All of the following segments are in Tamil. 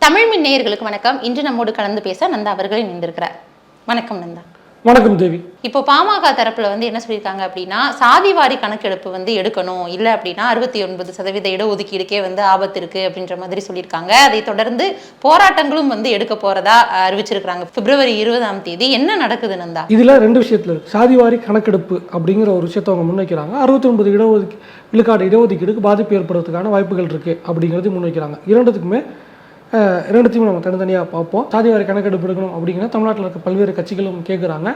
தமிழ் மின் நேயர்களுக்கு வணக்கம். இன்று நம்மோடு கலந்து பேச நந்தா அவர்கள் இணைந்திருக்கிறார். வணக்கம் நந்தா. வணக்கம் தேவி. இப்போ பாமக தரப்புல என்ன சொல்லியிருக்காங்க அப்படின்னா, சாதிவாரி கணக்கெடுப்பு எடுக்கணும், இல்லை அப்படின்னா 69% இடஒதுக்கீடுக்கே ஆபத்து இருக்கு அப்படின்ற மாதிரி சொல்லியிருக்காங்க. அதை தொடர்ந்து போராட்டங்களும் எடுக்க போறதா அறிவிச்சிருக்காங்க. பிப்ரவரி 20 என்ன நடக்குது நந்தா? இதுல ரெண்டு விஷயத்துல இருக்கு. சாதிவாரி கணக்கெடுப்பு அப்படிங்கிற ஒரு விஷயத்தை அவங்க முன்வைக்கிறாங்க. 69 விழுக்காடு இடஒதுக்கீடுக்கு பாதிப்பு ஏற்படுறதுக்கான வாய்ப்புகள் இருக்கு அப்படிங்கிறது முன்வைக்கிறாங்க. இரண்டுத்தையும் நம்ம தனித்தனியாக பார்ப்போம். சாதிவாரி கணக்கெடுப்பு எடுக்கணும் அப்படிங்கிற தமிழ்நாட்டில் இருக்க பல்வேறு கட்சிகளும் கேட்குறாங்க.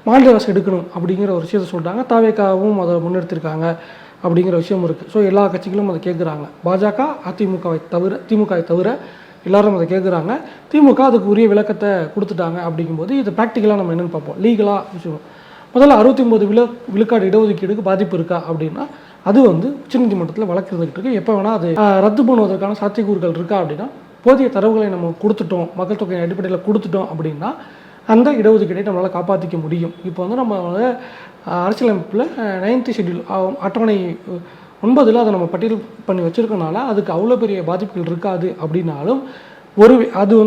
மாநில அரசு எடுக்கணும் அப்படிங்கிற ஒரு விஷயத்தை சொல்கிறாங்க. தாவேக்காவும் அதை முன்னெடுத்திருக்காங்க அப்படிங்கிற விஷயம் இருக்குது. ஸோ எல்லா கட்சிகளும் அதை கேட்குறாங்க. பாஜக திமுகவை தவிர எல்லாரும் அதை கேட்குறாங்க. திமுக அதுக்கு உரிய விளக்கத்தை கொடுத்துட்டாங்க. அப்படிங்கும்போது இது ப்ராக்டிக்கலாக நம்ம என்னென்னு பார்ப்போம். லீகலாக விஷயம் முதல்ல 69 விழுக்காடு இடஒதுக்கீடுக்கு பாதிப்பு இருக்கா அப்படின்னா அது உச்சநீதிமன்றத்தில் வழக்கு இருந்துகிட்டு இருக்கு. எப்போ வேணால் அது ரத்து பண்ணுவதற்கான சாத்தியக்கூறுகள் இருக்கா அப்படின்னா, போதிய தரவுகளை நம்ம கொடுத்துட்டோம், மக்கள் தொகையின் அடிப்படையில் கொடுத்துட்டோம் அப்படின்னா அந்த இடஒதுக்கீட்டை நம்மளால் காப்பாற்றிக்க முடியும். இப்போ நம்ம அரசியலமைப்பில் 9th ஷெட்யூல் அட்டவணை 9 அதை நம்ம பட்டியல் பண்ணி வச்சுருக்கனால அதுக்கு அவ்வளோ பெரிய பாதிப்புகள் இருக்காது. அப்படின்னாலும் அது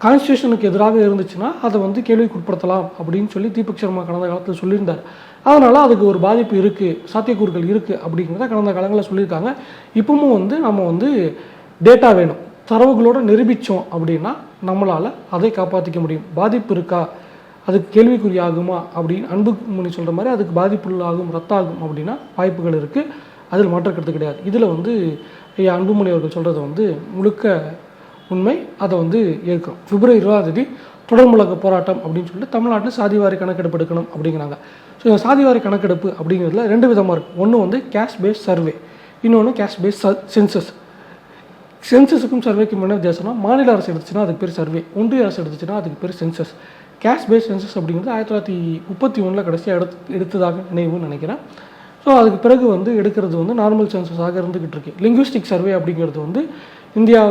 கான்ஸ்டியூஷனுக்கு எதிராக இருந்துச்சுன்னா அதை கேள்விக்குட்படுத்தலாம் அப்படின்னு சொல்லி தீபக் சர்மா கடந்த காலத்தில் சொல்லியிருந்தார். அதனால் அதுக்கு ஒரு பாதிப்பு இருக்குது, சாத்தியக்கூறுகள் இருக்குது அப்படிங்கிறத கடந்த காலங்களில் சொல்லியிருக்காங்க. இப்பவும் நம்ம டேட்டா வேணும், தரவுகளோடு நிரூபித்தோம் அப்படின்னா நம்மளால் அதை காப்பாற்றிக்க முடியும். பாதிப்பு இருக்கா, அதுக்கு கேள்விக்குறியாகுமா அப்படின்னு அன்புமணி சொல்கிற மாதிரி அதுக்கு பாதிப்புள்ளாகும், ரத்தாகும் அப்படின்னா வாய்ப்புகள் இருக்குது. அதில் மாற்றக்கிறது கிடையாது. இதில் அன்புமணி அவர்கள் சொல்கிறது முழுக்க உண்மை. அதை ஏற்கும். பிப்ரவரி 20 தொடர் முழக்க போராட்டம் அப்படின்னு சொல்லிட்டு தமிழ்நாட்டில் சாதிவாரி கணக்கெடுப்பு எடுக்கணும் அப்படிங்கிறாங்க. ஸோ இந்த சாதிவாரி கணக்கெடுப்பு அப்படிங்கிறதுல ரெண்டு விதமாக இருக்குது. ஒன்று கேஷ் பேஸ்ட் சர்வே, இன்னொன்று கேஷ் பேஸ்ட் சென்சஸ். சென்சஸுக்கும் சர்வேக்கும் என்ன வித்தியாசம்னா, மாநில அரசு எடுத்துச்சுன்னா அதுக்கு பேர் சர்வே, ஒன்றிய அரசு எடுத்துச்சுன்னா அதுக்கு பேர் சென்சஸ். கேஷ் பேஸ்ட் சென்சஸ் அப்படிங்கிறது 1931 கடைசியாக எடுத்ததாக நினைவுன்னு நினைக்கிறேன். ஸோ அதுக்கு பிறகு எடுக்கிறது நார்மல் சென்சஸாக இருந்துக்கிட்டு இருக்கு. லிங்குவிஸ்டிக் சர்வே அப்படிங்கிறது இந்தியா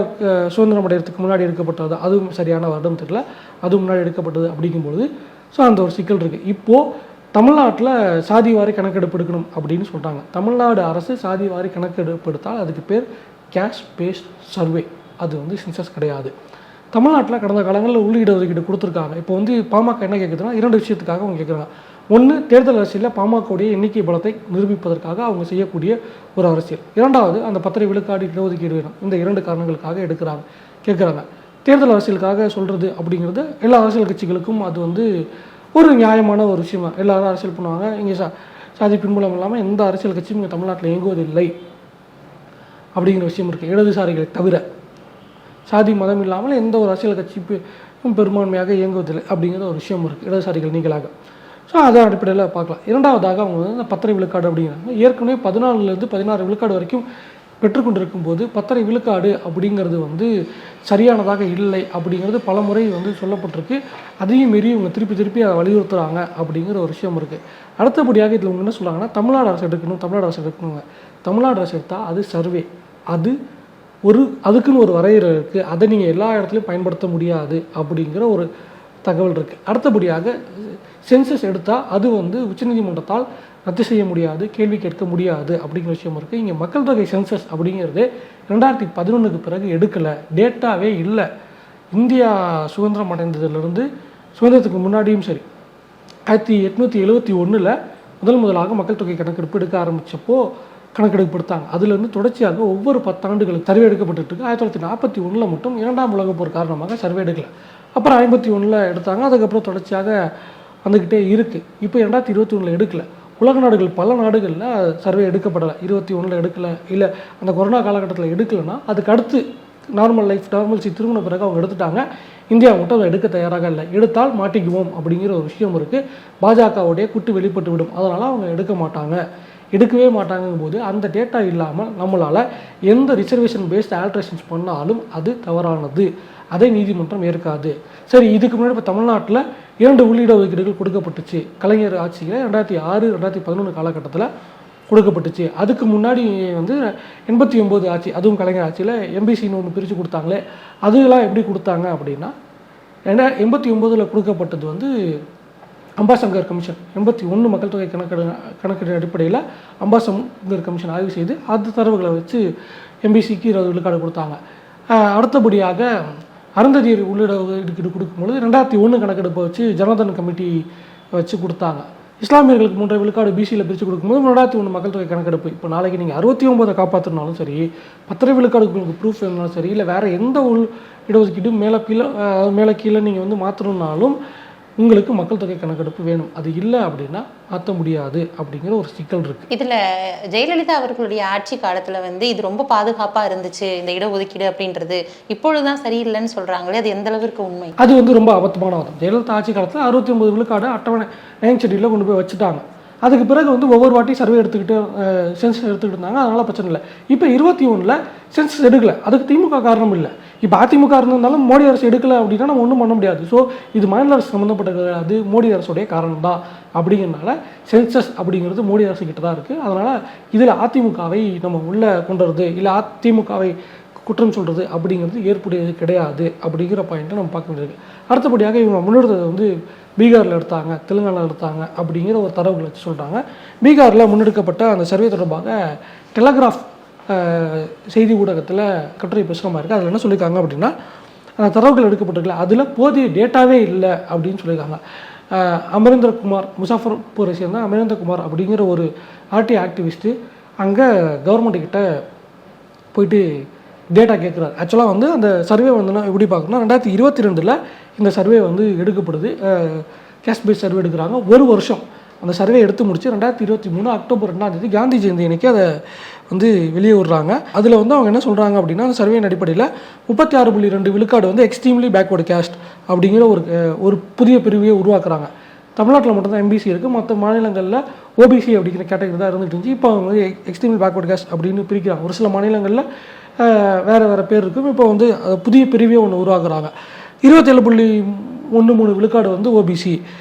சுதந்திரம் அடைகிறதுக்கு முன்னாடி எடுக்கப்பட்டது. அதுவும் சரியான வருடம் தெரியல, அதுவும் முன்னாடி எடுக்கப்பட்டது அப்படிங்கும்பொழுது ஸோ அந்த ஒரு சிக்கல் இருக்குது. இப்போது தமிழ்நாட்டில் சாதிவாரி கணக்கெடுப்பு எடுக்கணும் அப்படின்னு சொல்கிறாங்க. தமிழ்நாடு அரசு சாதிவாரி கணக்கெடுப்பு எடுத்தால் அதுக்கு பேர் கேஷ் பேஸ்ட் சர்வே, அது சென்சஸ் கிடையாது. தமிழ்நாட்டில் கடந்த காலங்களில் உள்ளிடஒதுக்கீடு கொடுத்துருக்காங்க. இப்போ பாமக என்ன கேட்குதுன்னா, இரண்டு விஷயத்துக்காக அவங்க கேட்குறாங்க. ஒன்று, தேர்தல் அரசியலில் பாமகவுடைய எண்ணிக்கை பலத்தை நிரூபிப்பதற்காக அவங்க செய்யக்கூடிய ஒரு அரசியல். இரண்டாவது, அந்த 10 விழுக்காடு இடஒதுக்கீடு வேணும். இந்த இரண்டு காரணங்களுக்காக கேட்குறாங்க. தேர்தல் அரசியலுக்காக சொல்கிறது அப்படிங்கிறது எல்லா அரசியல் கட்சிகளுக்கும் அது ஒரு நியாயமான ஒரு விஷயமா. எல்லாரும் அரசியல் பண்ணுவாங்க. இங்கே சாதி பின்புலம் இல்லாமல் எந்த அரசியல் கட்சியும் இங்கே தமிழ்நாட்டில் இயங்குவதில்லை அப்படிங்கிற விஷயம் இருக்குது. இடதுசாரிகளை தவிர சாதி மதம் இல்லாமல் எந்த ஒரு அரசியல் கட்சியும் பெரும்பான்மையாக இயங்குவதில்லை அப்படிங்கிற ஒரு விஷயம் இருக்குது, இடதுசாரிகள் நீங்களாக. ஸோ அதை அடிப்படையில் பார்க்கலாம். இரண்டாவதாக அவங்க அந்த 10 விழுக்காடு அப்படிங்கிறாங்க. ஏற்கனவே 14 to 16 விழுக்காடு வரைக்கும் பெற்றுக்கொண்டிருக்கும் போது 10 விழுக்காடு அப்படிங்கிறது சரியானதாக இல்லை அப்படிங்கிறது பல முறை சொல்லப்பட்டிருக்கு. அதையும் மீறி இவங்க திருப்பி அதை வலியுறுத்துகிறாங்க அப்படிங்கிற ஒரு விஷயம் இருக்குது. அடுத்தபடியாக இதில் இவங்க என்ன சொல்கிறாங்கன்னா, தமிழ்நாடு அரசு எடுக்கணுங்க. தமிழ்நாடு அரசு எடுத்தால் அது சர்வே, அதுக்குன்னு ஒரு வரையறை இருக்குது. அதை நீங்கள் எல்லா இடத்துலையும் பயன்படுத்த முடியாது அப்படிங்கிற ஒரு தகவல் இருக்குது. அடுத்தபடியாக சென்சஸ் எடுத்தால் அது உச்சநீதிமன்றத்தால் ரத்து செய்ய முடியாது, கேள்வி கேட்க முடியாது அப்படிங்கிற விஷயம் இருக்குது. இங்கே மக்கள் தொகை சென்சஸ் அப்படிங்கிறது 2011 பிறகு எடுக்கலை, டேட்டாவே இல்லை. இந்தியா சுதந்திரம் அடைந்ததுலேருந்து சுதந்திரத்துக்கு முன்னாடியும் சரி 1871 முதலாக மக்கள் தொகை கணக்கெடுப்பு எடுக்க ஆரம்பித்தப்போ கணக்கெடுப்பு எடுத்தாங்க. அதுலேருந்து தொடர்ச்சியாக ஒவ்வொரு 10 ஆண்டுகளுக்கு சர்வே எடுக்கப்பட்டு இருக்கு. 1941 மட்டும் 2ஆம் உலகப் போர் காரணமாக சர்வே எடுக்கலை. அப்புறம் 1951 எடுத்தாங்க. அதுக்கப்புறம் தொடர்ச்சியாக வந்துக்கிட்டே இருக்குது. இப்போ 2021 எடுக்கலை. உலக நாடுகள் பல நாடுகளில் சர்வே எடுக்கப்படலை. 21 எடுக்கலை, இல்லை அந்த கொரோனா காலகட்டத்தில் எடுக்கலைன்னா அதுக்கு அடுத்து நார்மல்சி திரும்பின பிறகு அவங்க எடுத்துட்டாங்க. இந்தியா மட்டும் அதை எடுக்க தயாராக இல்லை. எடுத்தால் மாட்டிக்குவோம் அப்படிங்கிற ஒரு விஷயம் இருக்குது. பாஜகவுடைய குட்டு வெளிப்பட்டு விடும். அதனால் அவங்க எடுக்கவே மாட்டாங்கும் போது அந்த டேட்டா இல்லாமல் நம்மளால் எந்த ரிசர்வேஷன் பேஸ்ட் ஆல்ட்ரேஷன்ஸ் பண்ணாலும் அது தவறானது. அதை நீதிமன்றம் ஏற்காது. சரி, இதுக்கு முன்னாடி இப்போ தமிழ்நாட்டில் 2 உள்ளிட ஒதுக்கீடுகள் கொடுக்கப்பட்டுச்சு. கலைஞர் ஆட்சியில் 2006, 2011 காலகட்டத்தில் கொடுக்கப்பட்டுச்சு. அதுக்கு முன்னாடி 89 ஆட்சி, அதுவும் கலைஞர் ஆட்சியில் எம்பிசின்னு ஒன்று பிரித்து கொடுத்தாங்களே, அதெல்லாம் எப்படி கொடுத்தாங்க அப்படின்னா 89 கொடுக்கப்பட்டது அம்பாசங்கர் கமிஷன் 81 மக்கள் தொகை கணக்கெடு அடிப்படையில் அம்பாசங்கர் கமிஷன் ஆய்வு செய்து அது தரவுகளை வச்சு எம்பிசிக்கு 20 விழுக்காடு கொடுத்தாங்க. அடுத்தபடியாக அருந்ததியர் உள்ளிட ஒதுக்கீடு கொடுக்கும்பொழுது 2001 கணக்கெடுப்பை வச்சு ஜனதன் கமிட்டி வச்சு கொடுத்தாங்க. இஸ்லாமியர்களுக்கு 3 விழுக்காடு பிசியில் பிரித்து கொடுக்கும்போது 2001 மக்கள் தொகை கணக்கெடுப்பு. இப்போ நாளைக்கு நீங்கள் 69 காப்பாற்றினாலும் சரி, 10 விழுக்காடு உங்களுக்கு ப்ரூஃப் வேணுனாலும் சரி, இல்லை வேறு எந்த இடஒதுக்கீடு மேலே கீழே நீங்கள் வந்து மாற்றணுன்னாலும் உங்களுக்கு மக்கள் தொகை கணக்கெடுப்பு வேணும். அது இல்லை அப்படின்னா மாற்ற முடியாது அப்படிங்கிற ஒரு சிக்கல் இருக்குது. இதில் ஜெயலலிதா அவர்களுடைய ஆட்சி காலத்தில் வந்து இது ரொம்ப பாதுகாப்பாக இருந்துச்சு இந்த இடஒதுக்கீடு அப்படின்றது, இப்பொழுதுதான் சரியில்லைன்னு சொல்கிறாங்களே, அது எந்த அளவிற்கு உண்மை? அது வந்து ரொம்ப அபத்தமான வாதம். ஜெயலலிதா ஆட்சி காலத்தில் 69 விழுக்காடு அட்டவணை 9 ஷெட்யூலில் கொண்டு போய் வச்சுட்டாங்க. அதுக்கு பிறகு வந்து ஒவ்வொரு வாட்டி சர்வே எடுத்துக்கிட்டு சென்சஸ் எடுத்துக்கிட்டு இருந்தாங்க. அதனால் பிரச்சனை இல்லை. இப்போ 21 சென்சஸ் எடுக்கலை. அதுக்கு திமுக காரணம் இல்லை. இப்போ அதிமுக இருந்தாலும் மோடி அரசு எடுக்கலை அப்படின்னா நம்ம ஒன்றும் பண்ண முடியாது. ஸோ இது மாநில அரசு சம்மந்தப்பட்டது, அது மோடி அரசுடைய காரணம் தான். அப்படிங்கிறனால சென்சஸ் அப்படிங்கிறது மோடி அரசு கிட்ட தான் இருக்குது. அதனால் இதில் அதிமுகவை நம்ம உள்ளே கொண்டு வரது இல்லை அதிமுகவை குற்றம் சொல்கிறது அப்படிங்கிறது ஏற்புடையது கிடையாது அப்படிங்கிற பாயிண்ட்டை நம்ம பார்க்க வேண்டியது. அடுத்தபடியாக இவங்க முன்னெடுத்ததை வந்து பீகாரில் எடுத்தாங்க, தெலுங்கானாவில் எடுத்தாங்க அப்படிங்கிற ஒரு தரவுகளை வச்சு சொல்கிறாங்க. பீகாரில் முன்னெடுக்கப்பட்ட அந்த சர்வே தொடர்பாக டெலகிராஃப் செய்தி ஊடகத்தில் கட்டுரை பேசுகிற மாதிரி இருக்குது. அதில் என்ன சொல்லியிருக்காங்க அப்படின்னா, அந்த தரவுகள் எடுக்கப்பட்டிருக்கல அதில் போதிய டேட்டாவே இல்லை அப்படின்னு சொல்லியிருக்காங்க. அமரேந்திரகுமார், முசாஃபர்பூரை சேர்ந்த அமரேந்திரகுமார் அப்படிங்கிற ஒரு ஆர்டி ஆக்டிவிஸ்ட்டு அங்கே கவர்மெண்ட்டுக்கிட்ட போயிட்டு டேட்டா கேட்குறாரு. ஆக்சுவலாக வந்து அந்த சர்வே வந்துன்னா எப்படி பார்க்கணும்னா 2022 இந்த சர்வே வந்து எடுக்கப்படுது. கேஷ் பேஸ் சர்வே எடுக்கிறாங்க. ஒரு வருஷம் அந்த சர்வே எடுத்து முடிச்சு 2023 அக்டோபர் 2 காந்தி ஜெயந்தி அன்றைக்கி அதை வந்து வெளியே விடுறாங்க. அதில் வந்து அவங்க என்ன சொல்கிறாங்க அப்படின்னா, அந்த சர்வேயின் அடிப்படையில் 36.2 விழுக்காடு வந்து எக்ஸ்ட்ரீம்லி பேக்வர்டு கேஸ்ட் அப்படிங்கிற ஒரு புதிய பிரிவையை உருவாக்குறாங்க. தமிழ்நாட்டில் மட்டும்தான் எம்பிசி இருக்குது. மற்ற மாநிலங்களில் ஓபிசி அப்படிங்கிற கேட்டகரி தான் இருந்துட்டு இருந்துச்சு. இப்போ அவங்க வந்து எக்ஸ்ட்ரீம்லி பேக்வர்டு கேஸ்ட் அப்படின்னு பிரிக்கிறாங்க. ஒரு சில மாநிலங்களில் வேறு பேர் இருக்கும். இப்போ வந்து புதிய பிரிவே ஒன்று உருவாக்குறாங்க. 27.13 விழுக்காடு வந்து ஓபிசி,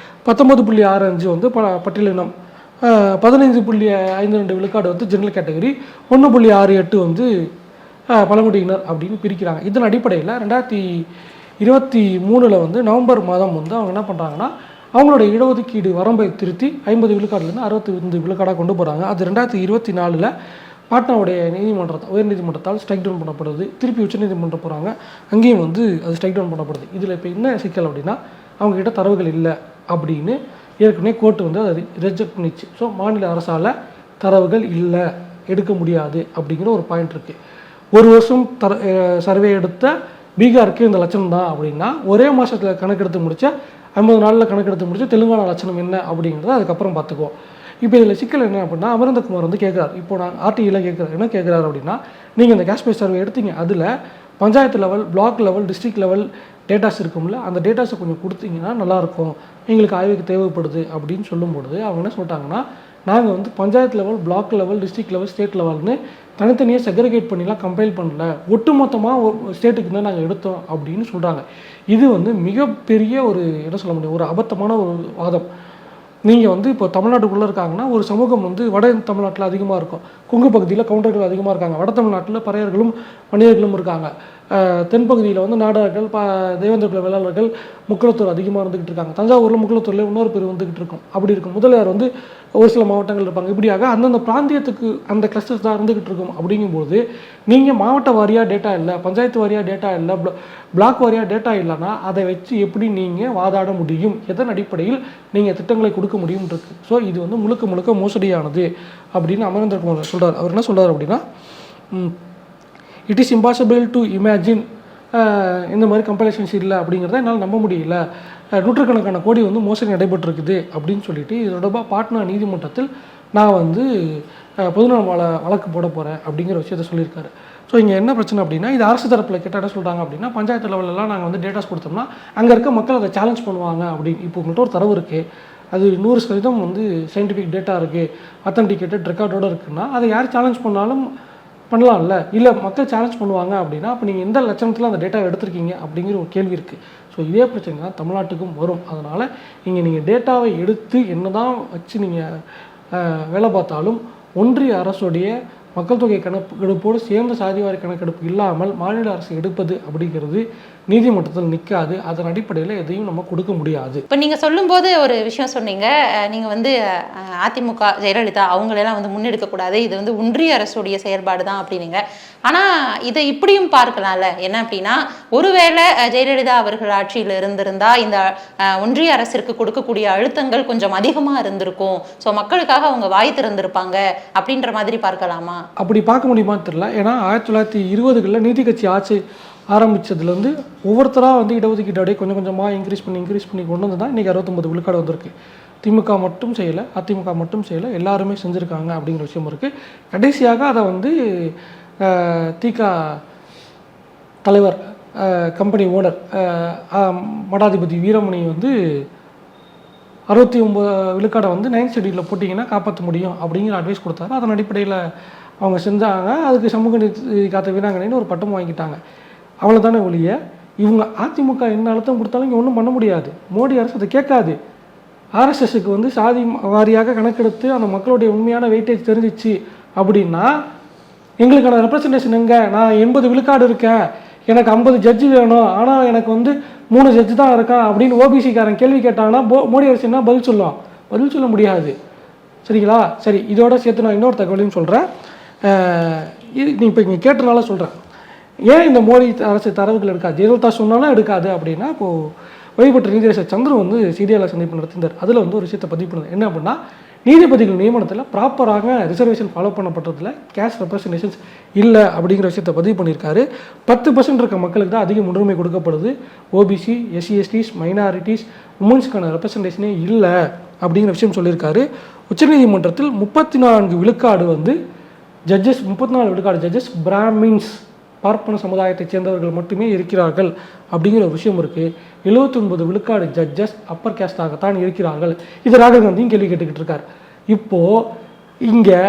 19.65 வந்து பட்டியலினம், 15.52 விழுக்காடு வந்து ஜெனரல் கேட்டகரி, 1.68 வந்து பழங்குடியினர் அப்படின்னு பிரிக்கிறாங்க. இதன் அடிப்படையில் 2023 வந்து நவம்பர் மாதம் வந்து அவங்க என்ன பண்ணுறாங்கன்னா, அவங்களோட இடஒதுக்கீடு வரம்பை திருத்தி 50 விழுக்காடுலேருந்து 65 விழுக்காடாக கொண்டு போகிறாங்க. அது 2024 பாட்னாவுடைய உயர் நீதிமன்றத்தால் ஸ்ட்ரைக் டவுன் பண்ணப்படுது. திருப்பி உச்சநீதிமன்றம் போகிறாங்க, அங்கேயும் வந்து அது ஸ்ட்ரைக் டவுன் பண்ணப்படுது. இதில் இப்போ என்ன சிக்கல் அப்படின்னா, அவங்ககிட்ட தரவுகள் இல்லை அப்படின்னு ஏற்கனவே கோர்ட்டு வந்து அதை ரிஜெக்ட் பண்ணிச்சு. ஸோ மாநில அரசால் தரவுகள் இல்லை, எடுக்க முடியாது அப்படிங்கிற ஒரு பாயிண்ட் இருக்குது. ஒரு வருஷம் சர்வே எடுத்த பீகாருக்கு இந்த லட்சணம் தான் அப்படின்னா, ஒரே மாதத்தில் கணக்கெடுத்து முடிச்ச 50 நாளில் கணக்கெடுத்து முடிச்ச தெலுங்கானா லட்சணம் என்ன அப்படிங்கிறத அதுக்கப்புறம் பார்த்துக்குவோம். இப்போ இதில் சிக்கல் என்ன அப்படின்னா, அமரேந்திரகுமார் வந்து கேட்குறாரு. இப்போ நான் ஆர்டியில் கேட்குறேன், என்ன கேட்குறாரு அப்படின்னா, நீங்கள் இந்த கேஷ் பேஸ் சர்வே எடுத்தீங்க, அதில் panchayat level, block level, district level datas இருக்கும்ல, அந்த டேட்டாஸை கொஞ்சம் கொடுத்தீங்கன்னா நல்லாயிருக்கும், எங்களுக்கு ஆய்வுக்கு தேவைப்படுது அப்படின்னு சொல்லும்பொழுது அவங்க என்ன சொல்லிட்டாங்கன்னா, நாங்கள் வந்து panchayat level, block level, district level, state லெவல்னு தனித்தனியாக செக்ரிகேட் பண்ணிலாம் கம்பைல் பண்ணல, ஒட்டுமொத்தமாக ஸ்டேட்டுக்கு தான் நாங்கள் எடுத்தோம் அப்படின்னு சொல்கிறாங்க. இது வந்து மிகப்பெரிய ஒரு என்ன சொல்ல முடியும், ஒரு அபத்தமான ஒரு வாதம். நீங்கள் வந்து இப்போ தமிழ்நாட்டுக்குள்ளே இருக்காங்கன்னா, ஒரு சமூகம் வந்து வட தமிழ்நாட்டில் அதிகமாக இருக்கும், கொங்கு பகுதியில் கவுண்டர்கள் அதிகமாக இருக்காங்க, வட தமிழ்நாட்டில் பறையர்களும் வன்னியர்களும் இருக்காங்க, தென்பகுதியில் வந்து நாடார்கள், தெய்வந்திர வேளாளர்கள், முக்குளத்தூர் அதிகமாக இருந்துக்கிட்டு இருக்காங்க, தஞ்சாவூரில் முக்குளத்தூரில் இன்னொரு பேர் வந்துக்கிட்டு இருக்கும். அப்படி இருக்கும் முதலியார் வந்து ஒரு சில மாவட்டங்கள் இருப்பாங்க. இப்படியாக அந்தந்த பிராந்தியத்துக்கு அந்த கிளஸ்டர்ஸ் தான் இருந்துக்கிட்டு இருக்கும். அப்படிங்கும்போது நீங்கள் மாவட்ட வாரியாக டேட்டா இல்லை, பஞ்சாயத்து வாரியாக டேட்டா இல்லை, பிளாக் வாரியாக டேட்டா இல்லைன்னா அதை வச்சு எப்படி நீங்கள் வாதாட முடியும், எதன் அடிப்படையில் நீங்கள் திட்டங்களை கொடுக்க முடியும் இருக்கு. ஸோ இது வந்து முழுக்க முழுக்க மோசடியானது அப்படின்னு அமரேந்திரகுமார் சொல்கிறார். அவர் என்ன சொல்கிறார் அப்படின்னா, it is impossible to imagine, இந்த மாதிரி கம்பைலேஷன்ஸ் இல்லை அப்படிங்கிறத என்னால் நம்ப முடியல, நூற்றுக்கணக்கான கோடி வந்து மோசடி நடைபெற்றிருக்குது அப்படின்னு சொல்லிட்டு இது தொடர்பாக பாட்னா நீதிமன்றத்தில் நான் வந்து பொதுநல வழக்கு போட போகிறேன் அப்படிங்கிற விஷயத்த சொல்லியிருக்காரு. ஸோ இங்கே என்ன பிரச்சனை அப்படின்னா, இது அரசு தரப்பில் கேட்டால் என்ன சொல்கிறாங்க அப்படின்னா, பஞ்சாயத்து லெவலெலாம் நாங்கள் வந்து டேட்டாஸ் கொடுத்தோம்னா அங்கே இருக்க மக்கள் அதை சேலஞ்ச் பண்ணுவாங்க அப்படின்னு. இப்போ உங்கள்கிட்ட ஒரு தரவு இருக்குது, அது 100% வந்து சயின்டிஃபிக் டேட்டா இருக்குது, அத்தன்டிகேட்டட் ரெக்கார்டோடு இருக்குன்னா அதை யார் சேலஞ்ச் பண்ணாலும் பண்ணலாம்ல. இல்லை மக்கள் சேலஞ்ச் பண்ணுவாங்க அப்படின்னா அப்போ நீங்கள் எந்த லட்சணத்தில் அந்த டேட்டாவை எடுத்திருக்கீங்க அப்படிங்கிற ஒரு கேள்வி இருக்குது. ஸோ இதே பிரச்சனை தான் தமிழ்நாட்டுக்கும் வரும். அதனால் இங்கே நீங்கள் டேட்டாவை எடுத்து என்ன தான் வச்சு நீங்கள் வேலை பார்த்தாலும் ஒன்றிய அரசுடைய மக்கள் தொகை கணக்கெடுப்போடு சேர்ந்த சாதிவாரி கணக்கெடுப்பு இல்லாமல் மாநில அரசு எடுப்பது அப்படிங்கிறது நீதிமன்றத்தில் நிற்காது. அதன் அடிப்படையில் எதையும் நம்ம கொடுக்க முடியாது. இப்போ நீங்கள் சொல்லும்போது ஒரு விஷயம் சொன்னீங்க, நீங்கள் வந்து அதிமுக ஜெயலலிதா அவங்களெல்லாம் வந்து முன்னெடுக்கக்கூடாது, இது வந்து ஒன்றிய அரசுடைய செயல்பாடு தான் அப்படின்னீங்க. ஆனால் இதை இப்படியும் பார்க்கலாம்ல, என்ன அப்படின்னா ஒருவேளை ஜெயலலிதா அவர்கள் ஆட்சியில் இருந்திருந்தா இந்த ஒன்றிய அரசிற்கு கொடுக்கக்கூடிய அழுத்தங்கள் கொஞ்சம் அதிகமாக இருந்திருக்கும், ஸோ மக்களுக்காக அவங்க வாய் திறந்திருப்பாங்க அப்படின்ற மாதிரி பார்க்கலாமா? அப்படி பார்க்க முடியுமான்னு தெரியல. ஏன்னா 1920களில் நீதி கட்சி ஆட்சி ஆரம்பித்ததுலேருந்து ஒவ்வொருத்தராக வந்து இடஒதுக்கீடு அப்படியே கொஞ்சம் கொஞ்சமாக இன்க்ரீஸ் பண்ணி கொண்டு வந்து தான் இன்றைக்கி 69 விழுக்காடு வந்திருக்கு. திமுக மட்டும் செய்யலை, அதிமுக மட்டும் செய்யலை, எல்லாருமே செஞ்சுருக்காங்க அப்படிங்கிற விஷயம் இருக்குது. கடைசியாக அதை வந்து திக தலைவர், கம்பெனி ஓனர் மடாதிபதி வீரமணி வந்து 69 விழுக்காடை வந்து 9th ஷெட்யூலில் போட்டிங்கன்னா காப்பாற்ற முடியும் அப்படிங்கிற அட்வைஸ் கொடுத்தாரு. அதன் அடிப்படையில் அவங்க செஞ்சாங்க. அதுக்கு சமூக நீதி காத்த வீராங்கனைன்னு ஒரு பட்டம் வாங்கிட்டாங்க. அவ்வளோதானே ஒழிய இவங்க அதிமுக என்ன அழுத்தம் கொடுத்தாலும் இங்கே ஒன்றும் பண்ண முடியாது. மோடி அரசு அதை கேட்காது. ஆர்எஸ்எஸ்க்கு வந்து சாதி வாரியாக கணக்கெடுத்து அந்த மக்களுடைய உண்மையான வெயிட்டேஜ் தெரிஞ்சிச்சு அப்படின்னா எங்களுக்கான ரெப்ரசன்டேஷன் எங்கே? நான் 80 விழுக்காடு இருக்கேன், எனக்கு 50 ஜட்ஜு வேணும், ஆனால் எனக்கு வந்து 3 ஜட்ஜு தான் இருக்கான் அப்படின்னு ஓபிசிக்காரன் கேள்வி கேட்டாங்கன்னா மோடி அரசு என்ன பதில் சொல்லும்? பதில் சொல்ல முடியாது. சரிங்களா? சரி, இதோட சேர்த்து நான் இன்னொரு தகவலையும் சொல்கிறேன். நீ இப்போ இங்கே கேட்டனால சொல்கிறேன். ஏன் இந்த மோடி அரசு தரவுகள் எடுக்காது? ஜெயலலிதா சொன்னாலும் எடுக்காது அப்படின்னா, இப்போது ஓய்வுபெற்ற நீதியரசர் சந்திர வந்து செய்தியாளர் சந்திப்பு நடத்தினார். அதில் வந்து ஒரு விஷயத்தை பதிவு பண்ணது என்ன அப்படின்னா, நீதிபதிகள் நியமனத்தில் ப்ராப்பராக ரிசர்வேஷன் ஃபாலோ பண்ணப்பட்டதில் கேஸ்ட் ரெப்ரசன்டேஷன்ஸ் இல்லை அப்படிங்கிற விஷயத்தை பதிவு பண்ணியிருக்காரு. 10% இருக்க மக்களுக்கு தான் அதிக முன்னுரிமை கொடுக்கப்படுது. ஓபிசி, எஸ்சி/எஸ்டிஸ், மைனாரிட்டிஸ், உமன்ஸ்க்கான ரெப்ரசன்டேஷனே இல்லை அப்படிங்கிற விஷயம் சொல்லியிருக்காரு. உச்சநீதிமன்றத்தில் 34 விழுக்காடு வந்து ஜட்ஜஸ், 34 விழுக்காடு ஜட்ஜஸ் பிராமின்ஸ், பார்ப்பன சமுதாயத்தைச் சேர்ந்தவர்கள் மட்டுமே இருக்கிறார்கள் அப்படிங்கிற ஒரு விஷயம் இருக்குது. 79 விழுக்காடு ஜட்ஜஸ் அப்பர் கேஸ்டாகத்தான் இருக்கிறார்கள். இது ராகுல் காந்தியும் கேள்வி கேட்டுக்கிட்டு இருக்கார். இப்போது இங்கே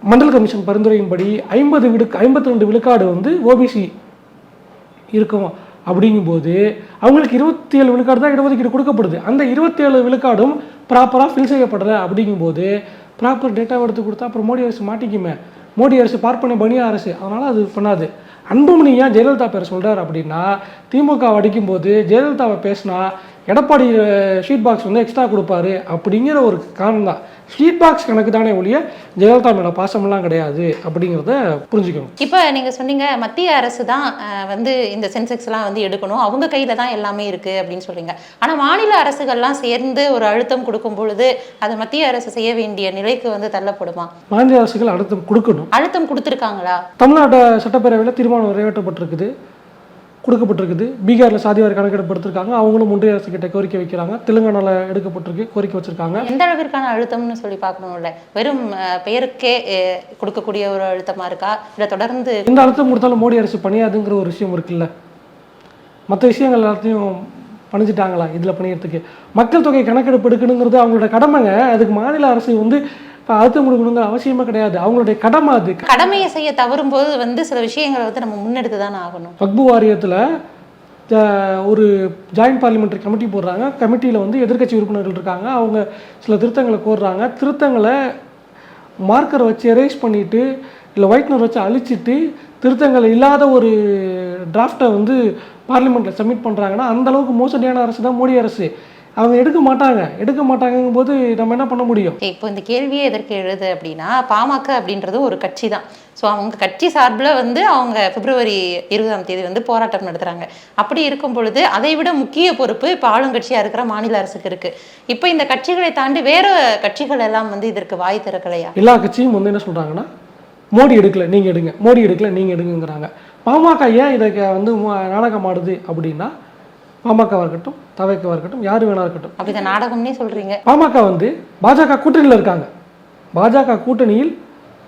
மண்டல் கமிஷன் பரிந்துரையின்படி 52 விழுக்காடு வந்து ஓபிசி இருக்கும். அப்படிங்கும்போது அவங்களுக்கு 27 விழுக்காடு தான் இடஒதுக்கீடு கொடுக்கப்படுது. அந்த 27 விழுக்காடும் ப்ராப்பராக ஃபில் செய்யப்படலை. அப்படிங்கும்போது ப்ராப்பர் டேட்டாவை எடுத்து கொடுத்தா அப்புறம் மோடி அரசு மாட்டிக்குமே. மோடி அரசு பார்ப்பன பனியா அரசு, அதனால் அது பண்ணாது. அன்புமணி ஏன் ஜெயலலிதா பேர் சொல்கிறார் அப்படின்னா, திமுக அடிக்கும்போது ஜெயலலிதாவை பேசினா எடப்பாடி ஷீட் பாக்ஸ் வந்து எக்ஸ்ட்ரா கொடுப்பாரு அப்படிங்கிற ஒரு காரணம் தான். ஷீட் பாக்ஸ் கணக்கு தானே ஒழிய ஜெயலலிதா மேலே பாசமெல்லாம் கிடையாது அப்படிங்கிறத புரிஞ்சுக்கணும். இப்போ நீங்கள் சொன்னீங்க மத்திய அரசு தான் வந்து இந்த சென்செக்ஸ்லாம் வந்து எடுக்கணும், அவங்க கையில் தான் எல்லாமே இருக்குது அப்படின்னு சொல்கிறீங்க. ஆனால் மாநில அரசுகள்லாம் சேர்ந்து ஒரு அழுத்தம் கொடுக்கும் பொழுது அது மத்திய அரசு செய்ய வேண்டிய நிலைக்கு வந்து தள்ளப்படுமா? மாநில அரசுகள் அழுத்தம் கொடுக்கணும். அழுத்தம் கொடுத்துருக்காங்களா? தமிழ்நாடு சட்டப்பேரவையில் தீர்மானம் நிறைவேற்றப்பட்டிருக்குது, கொடுக்கப்பட்டிருக்குது. பீகாரில் சாதிவாரி கணக்கெடுப்பு எடுத்திருக்காங்க, அவங்களும் ஒன்றிய அரசு கிட்ட கோரிக்கை வைக்கிறாங்க. தெலுங்கானாவில் எடுக்கப்பட்டிருக்கு, கோரிக்கை வச்சிருக்காங்க. எந்த அளவிற்கான அழுத்தம்னு சொல்லி பார்க்கணும்ல, வெறும் பெயருக்கே கொடுக்கக்கூடிய ஒரு அழுத்தமா இருக்கா, இல்லை தொடர்ந்து எந்த அழுத்தம் கொடுத்தாலும் மோடி அரசு பணியாதுங்கிற ஒரு விஷயம் இருக்குல்ல. மற்ற விஷயங்கள் எல்லாத்தையும் பணிஞ்சிட்டாங்களா இதில் பணியறதுக்கு? மக்கள் தொகை கணக்கெடுப்பு எடுக்கணுங்கிறது அவங்களோட கடமைங்க. அதுக்கு மாநில அரசு வந்து அழுத்தம் கொடுக்கணுங்கிற அவசியமே கிடையாது, அவங்களுடைய கடமை. அது கடமையை செய்ய தவறும் போது வந்து சில விஷயங்களை வந்து நம்ம முன்னெடுத்து தானே ஆகணும். வக்பு வாரியத்தில் ஒரு ஜாயின்ட் பார்லிமெண்ட்ரி கமிட்டி போடுறாங்க. கமிட்டியில் வந்து எதிர்க்கட்சி உறுப்பினர்கள் இருக்காங்க. அவங்க சில திருத்தங்களை கோர்றாங்க. திருத்தங்களை மார்க்கரை வச்சு எரேஸ் பண்ணிவிட்டு இல்லை ஒயிட்னர் வச்சு அழிச்சிட்டு திருத்தங்கள் இல்லாத ஒரு டிராஃப்டை வந்து பார்லிமெண்ட்டில் சப்மிட் பண்ணுறாங்கன்னா அந்தளவுக்கு மோசடியான அரசு தான் மோடி அரசு. அவங்க எடுக்க மாட்டாங்கும் போது நம்ம என்ன பண்ண முடியும்? இப்போ இந்த கேள்வியே எதற்கு எழுது அப்படின்னா, பாமக அப்படின்றது ஒரு கட்சி தான். ஸோ அவங்க கட்சி சார்பில் வந்து அவங்க பிப்ரவரி 20ஆம் தேதி வந்து போராட்டம் நடத்துகிறாங்க. அப்படி இருக்கும் பொழுது அதை விட முக்கிய பொறுப்பு இப்போ ஆளுங்கட்சியாக இருக்கிற மாநில அரசுக்கு இருக்குது. இப்போ இந்த கட்சிகளை தாண்டி வேறு கட்சிகள் எல்லாம் வந்து இதற்கு வாய் திறக்கலையா? எல்லா கட்சியும் வந்து என்ன சொல்கிறாங்கன்னா, மோடி எடுக்கல நீங்கள் எடுங்க, மோடி எடுக்கல நீங்கள் எடுங்கிறாங்க. பாமக ஏன் இதை வந்து நாடகம் ஆடுது அப்படின்னா, பாமகவாக இருக்கட்டும், தவைக்கவாக இருக்கட்டும், யார் வேணா இருக்கட்டும், அப்படி இந்த நாடகம்னே சொல்கிறீங்க. பாமக வந்து பாஜக கூட்டணியில் இருக்காங்க. பாஜக கூட்டணியில்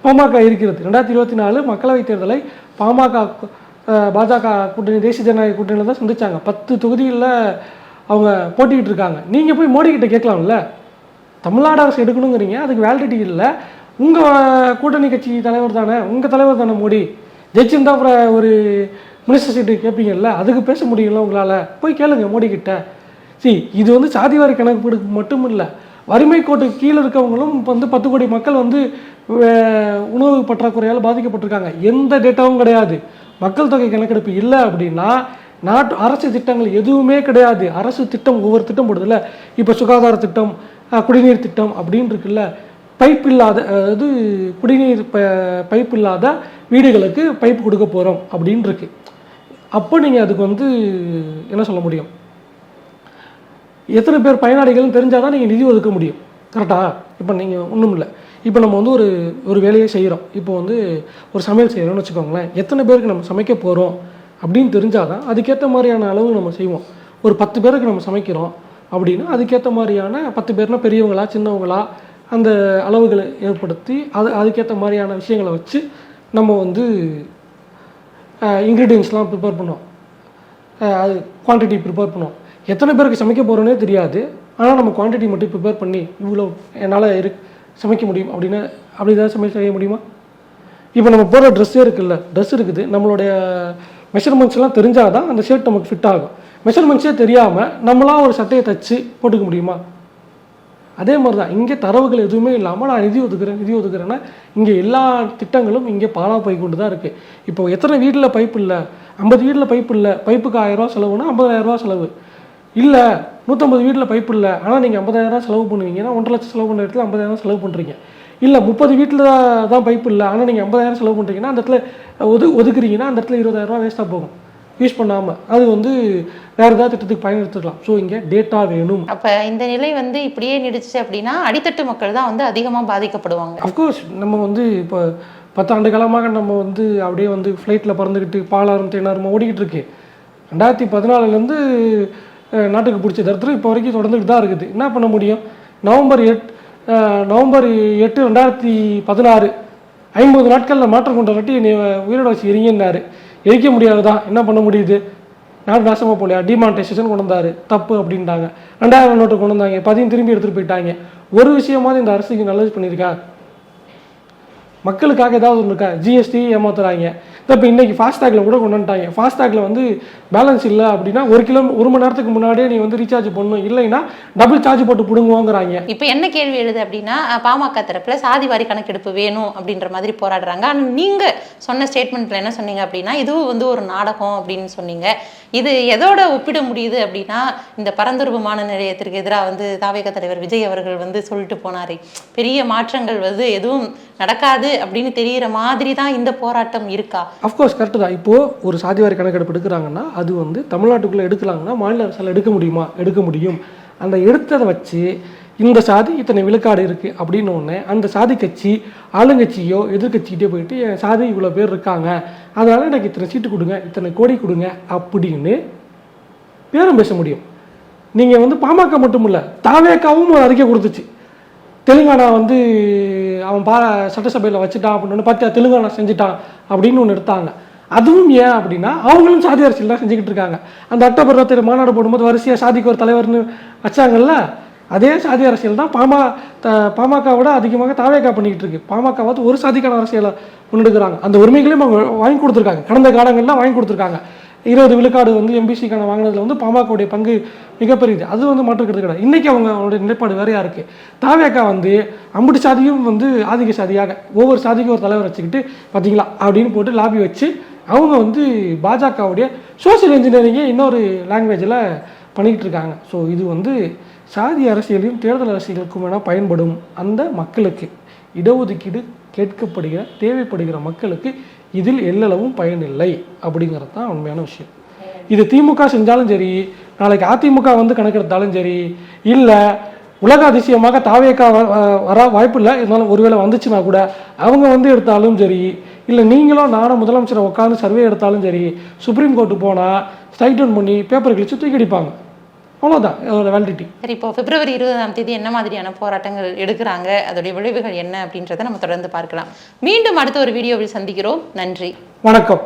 பாமக இருக்கிறது. 2024 மக்களவைத் தேர்தலை பாஜக கூட்டணி, தேசிய ஜனநாயக கூட்டணியில் தான் சந்திச்சாங்க. 10 தொகுதிகளில் அவங்க போட்டிக்கிட்டு இருக்காங்க. நீங்கள் போய் மோடி கிட்ட கேட்கலாம்ல, தமிழ்நாடு அரசு எடுக்கணுங்கிறீங்க, அதுக்கு வேலிடிட்டி இல்லை. உங்கள் கூட்டணி கட்சி தலைவர் தானே, உங்கள் தலைவர் தானே மோடி, ஜெயிச்சிருந்தா அப்புறம் ஒரு மினிஸ்டர் சீட்டு கேட்பீங்கல்ல, அதுக்கு பேச முடியும்ல உங்களால், போய் கேளுங்க மோடி கிட்ட. இது வந்து சாதிவாரி கணக்கு மட்டும் இல்லை, வறுமை கோட்டுக்கு கீழே இருக்கவங்களும் இப்போ வந்து 10 கோடி மக்கள் வந்து உணவு பற்றாக்குறையால் பாதிக்கப்பட்டிருக்காங்க. எந்த டேட்டாவும் கிடையாது. மக்கள் தொகை கணக்கெடுப்பு இல்லை அப்படின்னா அரசு திட்டங்கள் எதுவுமே கிடையாது. அரசு திட்டம் ஒவ்வொரு திட்டம் போடுதில்ல, இப்போ சுகாதார திட்டம், குடிநீர் திட்டம் அப்படின்னு இருக்குல்ல, பைப் இல்லாத அதாவது குடிநீர் பைப் இல்லாத வீடுகளுக்கு பைப் கொடுக்க போகிறோம் அப்படின்னு இருக்கு. அப்போ நீங்கள் அதுக்கு வந்து என்ன சொல்ல முடியும்? எத்தனை பேர் பயனாளிகள்னு தெரிஞ்சால் தான் நீங்கள் நிதி ஒதுக்க முடியும். கரெக்டாக? இப்போ நீங்கள் ஒன்றும் இல்லை, இப்போ நம்ம வந்து ஒரு வேலையை செய்கிறோம். இப்போ வந்து ஒரு சமையல் செய்கிறோம்னு வச்சுக்கோங்களேன். எத்தனை பேருக்கு நம்ம சமைக்க போகிறோம் அப்படின்னு தெரிஞ்சால் தான் அதுக்கேற்ற மாதிரியான அளவு நம்ம செய்வோம். ஒரு 10 பேருக்கு நம்ம சமைக்கிறோம் அப்படின்னா அதுக்கேற்ற மாதிரியான 10 பேர்னால் பெரியவங்களா சின்னவங்களா அந்த அளவுகளை ஏற்படுத்தி அதுக்கேற்ற மாதிரியான விஷயங்களை வச்சு நம்ம வந்து இன்க்ரீடியன்ஸ்லாம் ப்ரிப்பேர் பண்ணுவோம், அது குவான்டிட்டி ப்ரிப்பேர் பண்ணுவோம். எத்தனை பேருக்கு சமைக்க போகிறோன்னே தெரியாது, ஆனால் நம்ம குவான்டிட்டி மட்டும் ப்ரிப்பேர் பண்ணி இவ்வளோ என்னால் சமைக்க முடியும் அப்படின்னா அப்படி தான் சமையல் செய்ய முடியுமா? இப்போ நம்ம போடுற ட்ரெஸ்ஸே இருக்குல்ல, ட்ரெஸ் இருக்குது, நம்மளுடைய மெஷர்மெண்ட்ஸ்லாம் தெரிஞ்சால் தான் அந்த ஷர்ட் நமக்கு ஃபிட் ஆகும். மெஷர்மெண்ட்ஸே தெரியாமல் நம்மளாம் ஒரு சட்டையை தைச்சி போட்டுக்க முடியுமா? அதே மாதிரி தான் இங்கே தரவுகள் எதுவுமே இல்லாமல் நான் நிதி ஒதுக்குறேன்னா இங்கே எல்லா திட்டங்களும் இங்கே பாலா போய் கொண்டு தான் இருக்குது. இப்போ எத்தனை வீட்டில் பைப் இல்லை? 50 வீட்டில் பைப் இல்லை, பைப்புக்கு 1000 ரூபா செலவுனா 50,000 ரூபா செலவு. இல்லை 150 வீட்டில் பைப் இல்லை, ஆனால் நீங்கள் 50,000 ரூபா செலவு பண்ணுவீங்கன்னா 1,00,000 செலவு பண்ணுற இடத்துல 50,000 செலவு பண்ணுறீங்க. இல்லை 30 வீட்டில் தான் பைப் இல்லை, ஆனால் நீங்கள் 50,000 செலவு பண்ணுறீங்கன்னா அந்த இடத்துல ஒதுக்குறீங்கன்னா அந்த இடத்துல 20,000 ரூபா வேஸ்ட்டாக போகும் யூஸ் பண்ணாமல். அது வந்து வேறு ஏதாவது திட்டத்துக்கு பயன்படுத்திக்கலாம். ஸோ இங்கே டேட்டா வேணும். அப்போ இந்த நிலை வந்து இப்படியே நீடிச்சு அப்படின்னா அடித்தட்டு மக்கள் தான் வந்து அதிகமாக பாதிக்கப்படுவாங்க. அஃப்கோர்ஸ் நம்ம வந்து இப்போ 10 ஆண்டு காலமாக நம்ம வந்து அப்படியே வந்து ஃப்ளைட்டில் பறந்துக்கிட்டு பாலாரும் தேனாரும் ஓடிக்கிட்டு இருக்கு. 2014 நாட்டுக்கு பிடிச்ச தரத்தில் இப்போ வரைக்கும் தொடர்ந்துக்கிட்டு தான் இருக்குது. என்ன பண்ண முடியும்? நவம்பர் 8 2016 50 நாட்களில் மாற்றம் கொண்ட வட்டி நீ உயிரோட வச்சு எரிங்கன்னாரு. எரிக்க முடியாதுதான், என்ன பண்ண முடியுது? நாடு நாசமாக போலையா? டிமானிட்டைசேஷன் கொண்டு வந்தார், தப்பு அப்படின்ட்டாங்க. 2000 நோட்டு கொண்டு வந்தாங்க, 10 திரும்பி எடுத்துகிட்டு போயிட்டாங்க. ஒரு விஷயமாவது இந்த அரசுக்கு நல்லது பண்ணியிருக்கா? மக்களுக்காக ஏதாவது ஒன்று இருக்கா? ஜிஎஸ்டி ஏமாத்துறாங்க. இப்போ இன்றைக்கி ஃபாஸ்டாகில் கூட கொண்டு வந்துட்டாங்க. ஃபாஸ்டாகில் வந்து பேலன்ஸ் இல்லை அப்படின்னா 1 மணி நேரத்துக்கு முன்னாடியே நீ வந்து ரீசார்ஜ் பண்ணணும், இல்லைன்னா டபுள் சார்ஜ் போட்டு பிடுங்குவாங்கிறாங்க. இப்போ என்ன கேள்வி எழுது அப்படின்னா, பாமக தரப்பில் சாதிவாரி கணக்கெடுப்பு வேணும் அப்படின்ற மாதிரி போராடுறாங்க. ஆனால் நீங்கள் சொன்ன ஸ்டேட்மெண்ட்டில் என்ன சொன்னீங்க அப்படின்னா, இதுவும் வந்து ஒரு நாடகம் அப்படின்னு சொன்னீங்க. இது எதோட ஒப்பிட முடியுது அப்படின்னா, இந்த பரந்தூர் விமான நிலையத்திற்கு எதிராக வந்து தாவேக தலைவர் விஜய் அவர்கள் வந்து சொல்லிட்டு போனாரே, பெரிய மாற்றங்கள் வந்து எதுவும் நடக்காது அப்படின்னு தெரிகிற மாதிரி தான் இந்த போராட்டம் இருக்கா? அஃப்கோர்ஸ் கரெக்டு தான். இப்போது ஒரு சாதிவாரி கணக்கெடுப்பு எடுக்கிறாங்கன்னா அது வந்து தமிழ்நாட்டுக்குள்ளே எடுக்கலாங்கன்னா மாநில அரசால் எடுக்க முடியுமா? எடுக்க முடியும். அந்த எடுத்ததை வச்சு இந்த சாதி இத்தனை விழுக்காடு இருக்குது அப்படின்னு ஒன்று அந்த சாதி கட்சி ஆளுங்கட்சியோ எதிர்கட்சிக்கிட்டே போயிட்டு என் சாதி இவ்வளோ பேர் இருக்காங்க, அதனால் எனக்கு இத்தனை சீட்டு கொடுங்க, இத்தனை கோடி கொடுங்க அப்படின்னு பேரும் பேச முடியும். நீங்கள் வந்து பாமக மட்டும் இல்லை, தாவேக்காவும் ஒரு அறிக்கை கொடுத்துச்சு. தெலுங்கானா வந்து அவன் சட்டசபையில் வச்சுட்டான் அப்படின்னு பார்த்தியா, தெலுங்கானா செஞ்சுட்டான் அப்படின்னு ஒன்று எடுத்தாங்க. அதுவும் ஏன் அப்படின்னா அவங்களும் சாதி அரசியல் தான் செஞ்சுக்கிட்டு இருக்காங்க. அந்த அக்டோபர் 20 மாநாடு போடும்போது வரிசையாக சாதிக்கு ஒரு தலைவர்னு வச்சாங்கல்ல, அதே சாதி அரசியல் தான் பாமகவோட அதிகமாக தாவேக்கா பண்ணிக்கிட்டு இருக்கு. பாமகவாவது ஒரு சாதிக்கான அரசியலை முன்னெடுக்கிறாங்க. அந்த உரிமைகளையும் வாங்கி கொடுத்துருக்காங்க, கடந்த காலங்களில் வாங்கி கொடுத்துருக்காங்க. 20 விழுக்காடு வந்து எம்பிசிக்கான வாங்கினதுல வந்து பாமகவுடைய பங்கு மிகப்பெரியது. அது வந்து மாற்றுக்கிறது கிடையாது. இன்றைக்கி அவங்களுடைய நிலைப்பாடு வேறையாக இருக்குது. தாவேக்கா வந்து 50 சாதியும் வந்து ஆதிக்க சாதியாக ஒவ்வொரு சாதிக்கும் ஒரு தலைவர் வச்சுக்கிட்டு பார்த்தீங்களா அப்படின்னு போட்டு லாபி வச்சு அவங்க வந்து பாஜகவுடைய சோசியல் இன்ஜினியரிங்கே இன்னொரு லாங்குவேஜில் பண்ணிக்கிட்டு இருக்காங்க. ஸோ இது வந்து சாதி அரசியலையும் தேர்தல் அரசியலுக்கும் வேணால் பயன்படும். அந்த மக்களுக்கு இடஒதுக்கீடு கேட்கப்படுகிற தேவைப்படுகிற மக்களுக்கு இதில் எல்லளவும் பயனில்லை அப்படிங்கிறது தான் உண்மையான விஷயம். இது திமுக செஞ்சாலும் சரி, நாளைக்கு அதிமுக வந்து கணக்கெடுத்தாலும் சரி, இல்லை உலக அதிசயமாக தாவேக்கா வர வாய்ப்பு இல்லை, இருந்தாலும் ஒருவேளை வந்துச்சுன்னா கூட அவங்க வந்து எடுத்தாலும் சரி, இல்லை நீங்களும் நானும் முதலமைச்சரை உட்காந்து சர்வே எடுத்தாலும் சரி, சுப்ரீம் கோர்ட்டு போனால் ஸ்ட்ரைக் டவுன் பண்ணி பேப்பர் கிழிச்சு தூக்கி அடிப்பாங்க. அவ்வளோதான் அதோட வேலிடிட்டி. சரி, இப்போ பிப்ரவரி 20 என்ன மாதிரியான போராட்டங்கள் எடுக்கிறாங்க, அதோடைய விளைவுகள் என்ன அப்படின்றத நம்ம தொடர்ந்து பார்க்கலாம். மீண்டும் அடுத்த ஒரு வீடியோவில் சந்திக்கிறோம். நன்றி, வணக்கம்.